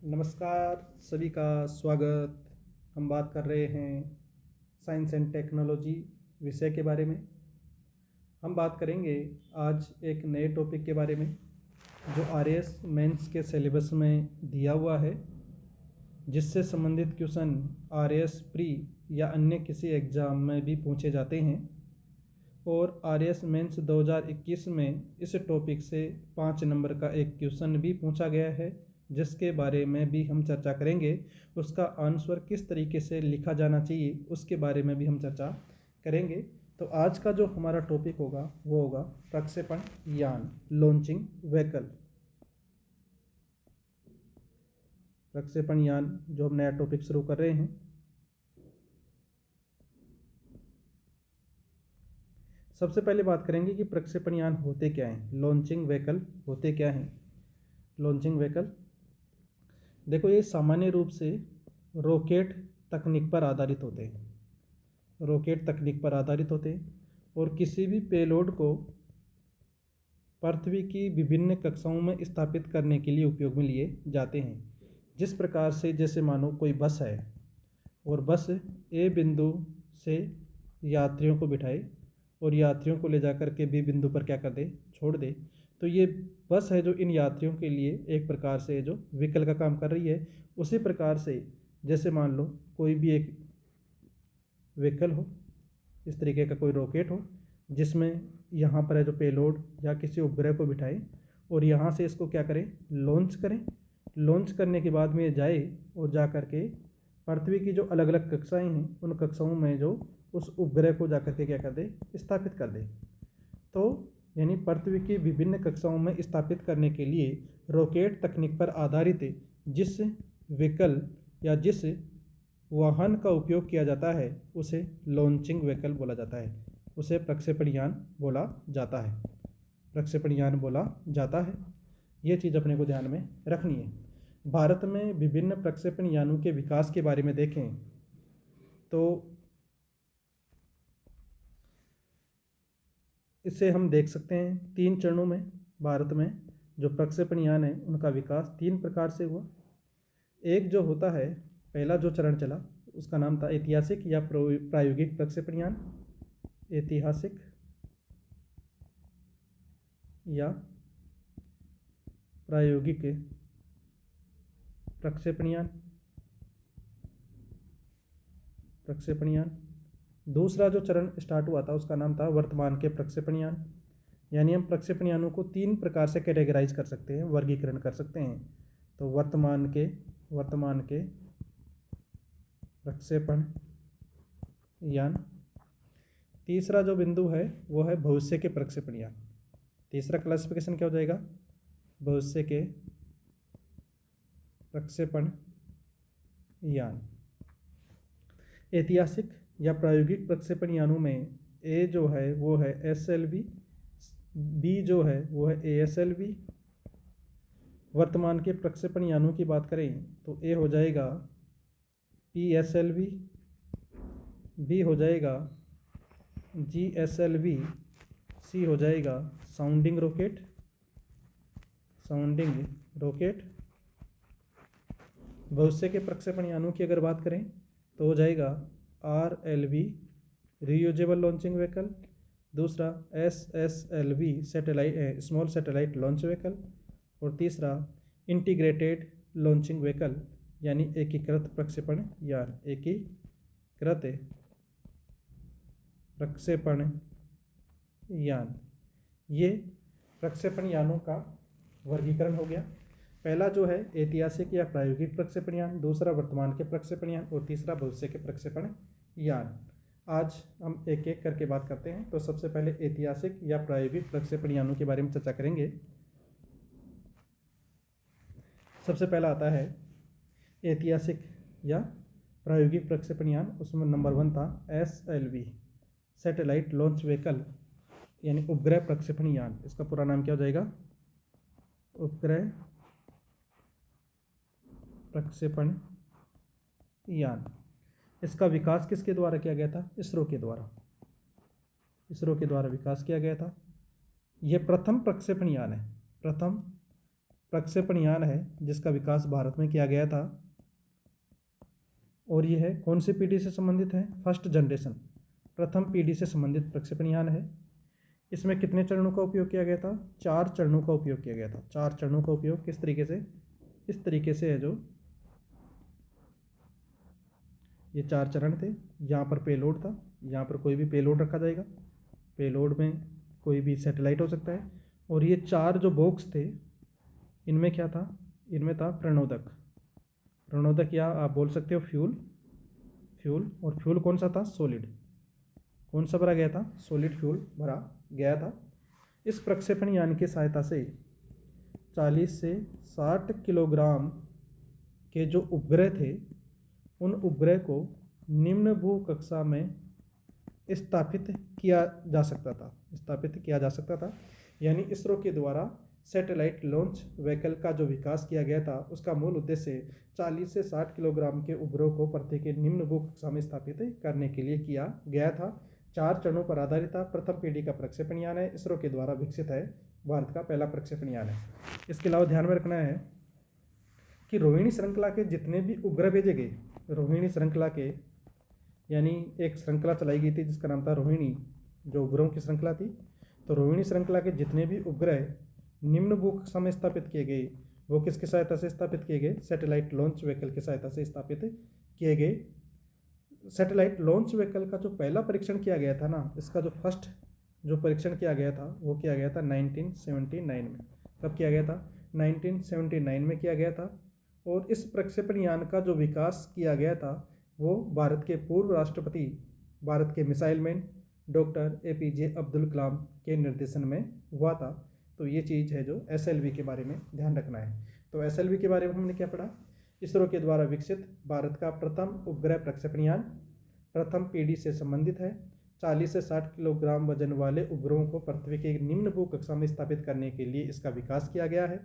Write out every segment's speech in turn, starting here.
नमस्कार, सभी का स्वागत। हम बात कर रहे हैं साइंस एंड टेक्नोलॉजी विषय के बारे में। हम बात करेंगे आज एक नए टॉपिक के बारे में जो आरएएस मेंस के सिलेबस में दिया हुआ है, जिससे संबंधित क्वेश्चन आरएएस प्री या अन्य किसी एग्ज़ाम में भी पूछे जाते हैं। और आरएएस मेंस 2021 में इस टॉपिक से 5 नंबर का एक क्वेश्चन भी पूछा गया है, जिसके बारे में भी हम चर्चा करेंगे। उसका आंसर किस तरीके से लिखा जाना चाहिए उसके बारे में भी हम चर्चा करेंगे। तो आज का जो हमारा टॉपिक होगा वो होगा प्रक्षेपण यान, लॉन्चिंग व्हीकल। प्रक्षेपण यान जो हम नया टॉपिक शुरू कर रहे हैं। सबसे पहले बात करेंगे कि प्रक्षेपण यान होते क्या हैं, लॉन्चिंग व्हीकल होते क्या हैं। लॉन्चिंग व्हीकल देखो, ये सामान्य रूप से रॉकेट तकनीक पर आधारित होते हैं। रॉकेट तकनीक पर आधारित होते हैं और किसी भी पेलोड को पृथ्वी की विभिन्न कक्षाओं में स्थापित करने के लिए उपयोग में लिए जाते हैं। जिस प्रकार से जैसे मानो कोई बस है और बस ए बिंदु से यात्रियों को बिठाए और यात्रियों को ले जाकर के बी बिंदु पर क्या कर दे, छोड़ दे। तो ये बस है जो इन यात्रियों के लिए एक प्रकार से जो व्हीकल का काम कर रही है। उसी प्रकार से जैसे मान लो कोई भी एक व्हीकल हो, इस तरीके का कोई रॉकेट हो, जिसमें यहाँ पर है जो पेलोड या किसी उपग्रह को बिठाए और यहाँ से इसको क्या करें, लॉन्च करें। लॉन्च करने के बाद में ये जाए और जा कर के पृथ्वी की जो अलग अलग कक्षाएं हैं उन कक्षाओं में जो उस उपग्रह को जा कर के क्या कर दे, स्थापित कर दे। तो यानी पृथ्वी की विभिन्न कक्षाओं में स्थापित करने के लिए रॉकेट तकनीक पर आधारित जिस व्हीकल या जिस वाहन का उपयोग किया जाता है उसे लॉन्चिंग व्हीकल बोला जाता है, उसे प्रक्षेपण यान बोला जाता है। प्रक्षेपण यान बोला जाता है। ये चीज़ अपने को ध्यान में रखनी है। भारत में विभिन्न प्रक्षेपण यानों के विकास के बारे में देखें तो इसे हम देख सकते हैं 3 चरणों में। भारत में जो प्रक्षेपण यान है उनका विकास 3 प्रकार से हुआ। एक जो होता है, पहला जो चरण चला उसका नाम था ऐतिहासिक या प्रायोगिक प्रक्षेपण यान। ऐतिहासिक या प्रायोगिक प्रक्षेपण यान। प्रक्षेपण यान। दूसरा जो चरण स्टार्ट हुआ था उसका नाम था वर्तमान के प्रक्षेपण यान। यानी हम प्रक्षेपण यानों को 3 प्रकार से कैटेगराइज कर सकते हैं, वर्गीकरण कर सकते हैं। तो वर्तमान के प्रक्षेपण यान। तीसरा जो बिंदु है वो है भविष्य के प्रक्षेपण यान। तीसरा क्लासिफिकेशन क्या हो जाएगा, भविष्य के प्रक्षेपण यान। ऐतिहासिक या प्रायोगिक प्रक्षेपण यानों में ए जो है वो है SLV, बी जो है वो है ASLV। वर्तमान के प्रक्षेपण यानों की बात करें तो ए हो जाएगा PSLV, बी हो जाएगा GSLV, सी हो जाएगा साउंडिंग रॉकेट। भविष्य के प्रक्षेपण यानों की अगर बात करें तो हो जाएगा RLV, रीयूजेबल लॉन्चिंग व्हीकल। दूसरा SSLV, small satellite launch vehicle. और तीसरा इंटीग्रेटेड लॉन्चिंग व्हीकल यानी एकीकृत प्रक्षेपण यान। एकीकृत प्रक्षेपण यान। ये प्रक्षेपण यानों का वर्गीकरण हो गया। पहला जो है ऐतिहासिक या प्रायोगिक प्रक्षेपण यान, दूसरा वर्तमान के प्रक्षेपण यान और तीसरा भविष्य के प्रक्षेपण यान। आज हम एक एक करके बात करते हैं। तो सबसे पहले ऐतिहासिक या प्रायोगिक प्रक्षेपण यानों के बारे में चर्चा करेंगे। सबसे पहला आता है ऐतिहासिक या प्रायोगिक प्रक्षेपण यान। उसमें नंबर 1 था SLV, सैटेलाइट लॉन्च व्हीकल यानी उपग्रह प्रक्षेपण यान। इसका पूरा नाम क्या हो जाएगा, उपग्रह प्रक्षेपण यान। इसका विकास किसके द्वारा किया गया था, इसरो के द्वारा। इसरो के द्वारा विकास किया गया था। यह प्रथम प्रक्षेपण यान है, प्रथम प्रक्षेपण यान है जिसका विकास भारत में किया गया था, और यह है कौन सी पीढ़ी से संबंधित है? फर्स्ट जनरेशन, प्रथम पीढ़ी से संबंधित प्रक्षेपण यान है। इसमें कितने चरणों का उपयोग किया गया था? 4 चरणों का उपयोग किया गया था। 4 चरणों का उपयोग किस तरीके से? इस तरीके से है, जो ये 4 चरण थे। यहाँ पर पेलोड था, यहाँ पर कोई भी पेलोड रखा जाएगा, पेलोड में कोई भी सैटेलाइट हो सकता है, और ये 4 जो बॉक्स थे इनमें क्या था? इनमें था प्रणोदक, प्रणोदक या आप बोल सकते हो फ्यूल, और फ्यूल कौन सा था? सॉलिड। कौन सा भरा गया था? सॉलिड फ्यूल भरा गया था। इस प्रक्षेपण यान की सहायता से 40 से 60 किलोग्राम के जो उपग्रह थे उन उपग्रह को निम्न भू कक्षा में स्थापित किया जा सकता था। यानी इसरो के द्वारा सैटेलाइट लॉन्च व्हीकल का जो विकास किया गया था उसका मूल उद्देश्य 40 से 60 किलोग्राम के उपग्रह को पृथ्वी के निम्न भू कक्षा में स्थापित करने के लिए किया गया था। 4 चरणों पर आधारित था। प्रथम पीढ़ी का प्रक्षेपण यान है, इसरो के द्वारा विकसित है, भारत का पहला प्रक्षेपण यान है। इसके अलावा ध्यान में रखना है कि रोहिणी श्रृंखला के जितने भी उपग्रह भेजे गए, रोहिणी श्रृंखला के यानी एक श्रृंखला चलाई गई थी जिसका नाम था रोहिणी, जो उपग्रहों की श्रृंखला थी। तो रोहिणी श्रृंखला के जितने भी उपग्रह निम्न भू कक्षा में स्थापित किए गए वो किसकी सहायता से स्थापित किए गए? सैटेलाइट लॉन्च व्हीकल की सहायता से स्थापित किए गए। सैटेलाइट लॉन्च व्हीकल का जो पहला परीक्षण किया गया था ना, इसका जो फर्स्ट जो परीक्षण किया गया था वो किया गया था 1979 में। कब किया गया था? 1979 में किया गया था। और इस प्रक्षेपण यान का जो विकास किया गया था वो भारत के पूर्व राष्ट्रपति, भारत के missile man doctor APJ Abdul Kalam के निर्देशन में हुआ था। तो ये चीज़ है जो SLV के बारे में ध्यान रखना है। तो SLV के बारे में हमने क्या पढ़ा? इसरो के द्वारा विकसित भारत का प्रथम उपग्रह प्रक्षेपण यान प्रथम पीढ़ी से संबंधित है। 40 से 60 किलोग्राम वजन वाले उपग्रहों को पृथ्वी के निम्न भू कक्षा में स्थापित करने के लिए इसका विकास किया गया है।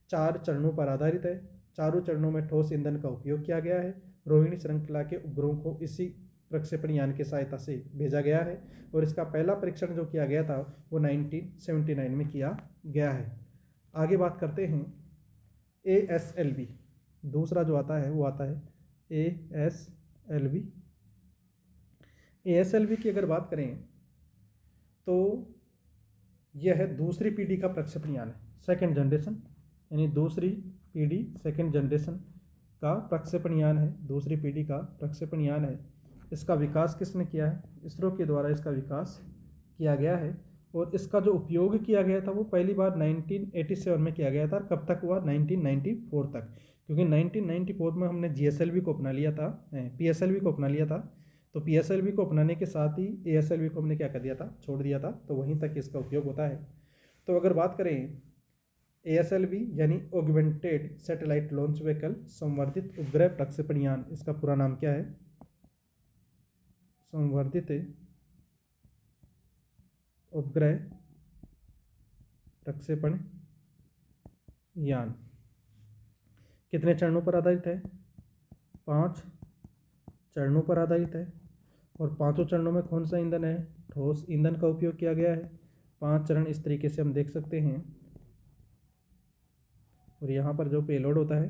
4 चरणों पर आधारित है। चारों चरणों में ठोस ईंधन का उपयोग किया गया है। रोहिणी श्रृंखला के उपग्रहों को इसी प्रक्षेपण यान की सहायता से भेजा गया है, और इसका पहला परीक्षण जो किया गया था वो 1979 में किया गया है। आगे बात करते हैं ASLV। दूसरा जो आता है वो आता है ASLV। ASLV की अगर बात करें तो यह है दूसरी पीढ़ी का प्रक्षेपण यान है, सेकेंड जनरेशन, यानी दूसरी पीढ़ी सेकेंड जनरेशन का प्रक्षेपण यान है, दूसरी पीढ़ी का प्रक्षेपण यान है। इसका विकास किसने किया है? इसरो के द्वारा इसका विकास किया गया है, और इसका जो उपयोग किया गया था वो पहली बार 1987 में किया गया था। कब तक हुआ? 1994 तक, क्योंकि 1994 में हमने GSLV को अपना लिया था, PSLV को अपना लिया था। तो PSLV को अपनाने के साथ ही ASLV को हमने क्या कर दिया था? छोड़ दिया था। तो वहीं तक इसका उपयोग होता है। तो अगर बात करें ASLV यानी ऑगमेंटेड सैटेलाइट लॉन्च व्हीकल, संवर्धित उपग्रह प्रक्षेपण यान, इसका पूरा नाम क्या है? संवर्धित उपग्रह प्रक्षेपण यान। कितने चरणों पर आधारित है? 5 चरणों पर आधारित है। और 5 चरणों में कौन सा ईंधन है? ठोस ईंधन का उपयोग किया गया है। 5 चरण इस तरीके से हम देख सकते हैं, और यहाँ पर जो पेलोड होता है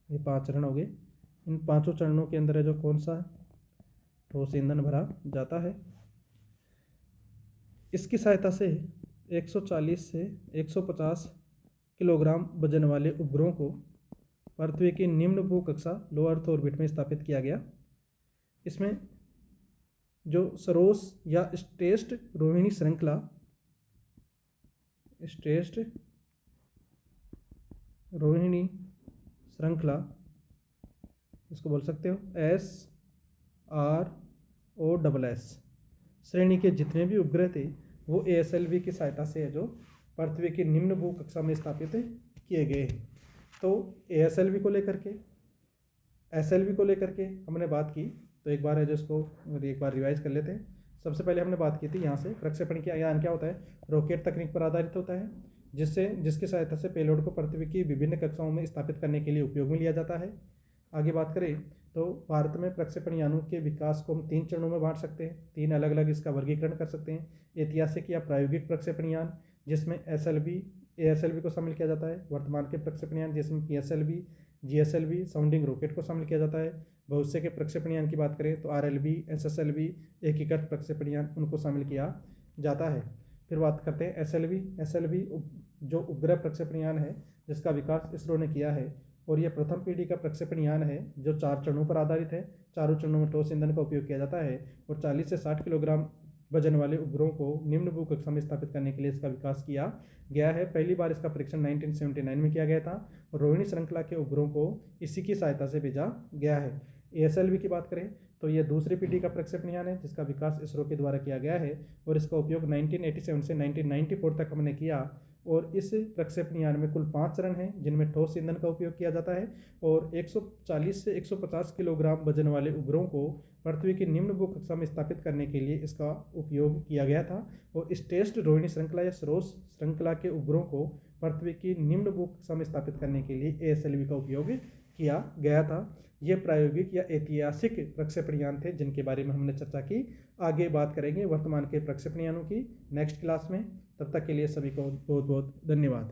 ये 5 चरण हो गए। इन 5 चरणों के अंदर है जो कौन सा? ठोस ईंधन भरा जाता है। इसकी सहायता से 140 से 150 किलोग्राम वजन वाले उपग्रहों को पृथ्वी की निम्न भू कक्षा लो अर्थ ऑर्बिट में स्थापित किया गया। इसमें जो सरोस या स्टेस्ट रोहिणी श्रृंखला, स्टेस्ट रोहिणी श्रृंखला इसको बोल सकते हो SROSS श्रेणी के जितने भी उपग्रह थे वो ASLV की सहायता से जो पृथ्वी की निम्न भू कक्षा में स्थापित किए गए। तो ASLV को लेकर के, SLV को लेकर के हमने बात की। तो एक बार है जो इसको एक बार रिवाइज कर लेते हैं। सबसे पहले हमने बात की थी यहाँ से प्रक्षेपण की यान क्या होता है? रॉकेट तकनीक पर आधारित होता है, जिसकी सहायता से पेलोड को पृथ्वी की विभिन्न कक्षाओं में स्थापित करने के लिए उपयोग में लिया जाता है। आगे बात करें तो भारत में प्रक्षेपण यानों के विकास को हम 3 चरणों में बांट सकते हैं, 3 अलग अलग इसका वर्गीकरण कर सकते हैं। ऐतिहासिक या प्रायोगिक प्रक्षेपण यान, जिसमें SLV ASLV को शामिल किया जाता है। वर्तमान के प्रक्षेपण यान जिसमें PSLV, GSLV साउंडिंग रॉकेट को शामिल किया जाता है। भविष्य के प्रक्षेपण यान की बात करें तो RLV, SSLV एकीकृत प्रक्षेपण यान उनको शामिल किया जाता है। फिर बात करते हैं SLV जो उपग्रह प्रक्षेपण यान है जिसका विकास इसरो ने किया है और यह प्रथम पीढ़ी का प्रक्षेपण यान है जो 4 चरणों पर आधारित है। चारों चरणों में ठोस ईंधन का उपयोग किया जाता है और 40 से 60 किलोग्राम वजन वाले उपग्रहों को निम्न भू कक्षा में स्थापित करने के लिए इसका विकास किया गया है। पहली बार इसका परीक्षण 1979 में किया गया था और रोहिणी श्रृंखला के उपग्रहों को इसी की सहायता से भेजा गया है। ASLV की बात करें तो यह दूसरी पीढ़ी का प्रक्षेपण यान है जिसका विकास इसरो के द्वारा किया गया है और इसका उपयोग 1987 से 1994 तक हमने किया। और इस प्रक्षेपण यान में कुल 5 चरण हैं जिनमें ठोस ईंधन का उपयोग किया जाता है और 140 से 150 किलोग्राम वजन वाले उपग्रहों को पृथ्वी की निम्न भू कक्षा में स्थापित करने के लिए इसका उपयोग किया गया था। और इस टेस्ट रोहिणी श्रृंखला या सरोस श्रृंखला के उपग्रहों को पृथ्वी की निम्न भू कक्षा में स्थापित करने के लिए ASLV का उपयोग किया गया था। ये प्रायोगिक या ऐतिहासिक प्रक्षेपण यान थे जिनके बारे में हमने चर्चा की। आगे बात करेंगे वर्तमान के प्रक्षेपण यानों की नेक्स्ट क्लास में। तब तक के लिए सभी को बहुत बहुत धन्यवाद।